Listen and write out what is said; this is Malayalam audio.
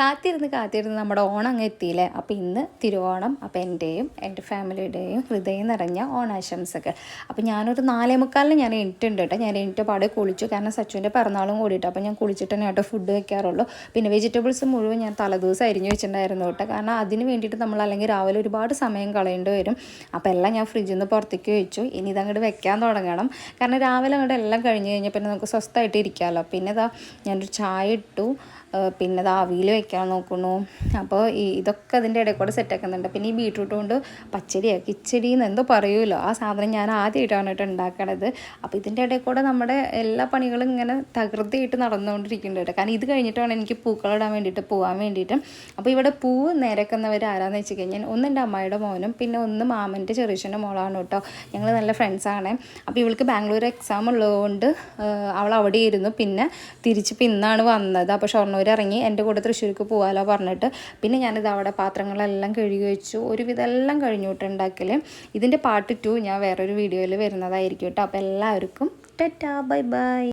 കാത്തിരുന്ന് നമ്മുടെ ഓണം അങ്ങ് എത്തിയില്ലേ. അപ്പോൾ ഇന്ന് തിരുവോണം. അപ്പോൾ എൻ്റെയും എൻ്റെ ഫാമിലിയുടെയും ഹൃദയം നിറഞ്ഞ ഓണാശംസകൾ. അപ്പോൾ ഞാനൊരു 4:45 ഞാൻ എണീറ്റുണ്ട് കേട്ടോ. ഞാൻ എണീറ്റ് പാടെ കുളിച്ചു, കാരണം സച്ചുവിൻ്റെ പിറന്നാളും കൂടിയിട്ട്. അപ്പോൾ ഞാൻ കുളിച്ചിട്ട് തന്നെ കേട്ടോ ഫുഡ് വയ്ക്കാറുള്ളൂ. പിന്നെ വെജിറ്റബിൾസ് മുഴുവൻ ഞാൻ തലേദിവസം അരിഞ്ഞ് വെച്ചിട്ടുണ്ടായിരുന്നു കേട്ടോ, കാരണം അതിന് വേണ്ടിയിട്ട് നമ്മൾ അല്ലെങ്കിൽ രാവിലെ ഒരുപാട് സമയം കളയേണ്ടി വരും. അപ്പോൾ എല്ലാം ഞാൻ ഫ്രിഡ്ജിൽ നിന്ന് പുറത്തേക്ക് വെച്ചു. ഇനി ഇതങ്ങോട്ട് വെക്കാൻ തുടങ്ങണം, കാരണം രാവിലെ അങ്ങോട്ട് എല്ലാം കഴിഞ്ഞ് കഴിഞ്ഞാൽ പിന്നെ നമുക്ക് സ്വസ്ഥമായിട്ട് ഇരിക്കാമല്ലോ. പിന്നെ ഇതാ ഞാനൊരു ചായ ഇട്ടു, പിന്നെ അത് ആവിയിൽ വെക്കാൻ നോക്കുന്നു. അപ്പോൾ ഇതൊക്കെ അതിൻ്റെ ഇടയിൽ കൂടെ സെറ്റാക്കുന്നുണ്ട്. പിന്നെ ഈ ബീട്രൂട്ട് കൊണ്ട് പച്ചടിയാണ്, കിച്ചടി എന്ന് എന്തോ പറയുമല്ലോ, ആ സാധനം ഞാൻ ആദ്യമായിട്ടാണ് കേട്ടോ ഉണ്ടാക്കണത്. അപ്പോൾ ഇതിൻ്റെ ഇടയിൽ കൂടെ നമ്മുടെ എല്ലാ പണികളും ഇങ്ങനെ തകൃതിയായിട്ട് നടന്നുകൊണ്ടിരിക്കുന്നുണ്ട് കേട്ടോ, കാരണം ഇത് കഴിഞ്ഞിട്ടാണ് എനിക്ക് പൂക്കളിടാൻ വേണ്ടിയിട്ട് പോകാൻ വേണ്ടിയിട്ട്. അപ്പോൾ ഇവിടെ പൂവ് നേരക്കുന്നവർ ആരാന്ന് വെച്ച് കഴിഞ്ഞാൽ ഒന്ന് എൻ്റെ അമ്മയുടെ മോനും, പിന്നെ ഒന്ന് മാമൻ്റെ ചെറിയച്ഛൻ്റെ മോളാണ് കേട്ടോ. ഞങ്ങൾ നല്ല ഫ്രണ്ട്സാണ്. അപ്പോൾ ഇവൾക്ക് ബാംഗ്ലൂർ എക്സാം ഉള്ളതുകൊണ്ട് അവൾ അവിടെ ഇരുന്നു. പിന്നെ തിരിച്ചിപ്പോൾ ഇന്നാണ് വന്നത്. അപ്പോൾ ഷൊർണൂർ ഇറങ്ങി എൻ്റെ കൂടെ തൃശ്ശൂർക്ക് പോകാമല്ലോ പറഞ്ഞിട്ട് പിന്നെ ഞാനിത് അവിടെ പാത്രങ്ങളെല്ലാം കഴുകി വെച്ചു. ഒരുവിധം എല്ലാം കഴിഞ്ഞിട്ട് ഉണ്ടാക്കൽ. ഇതിൻ്റെ പാർട്ട് 2 ഞാൻ വേറൊരു വീഡിയോയിൽ വരുന്നതായിരിക്കും കേട്ടോ. അപ്പോൾ എല്ലാവർക്കും ടാറ്റാ, ബൈ ബൈ.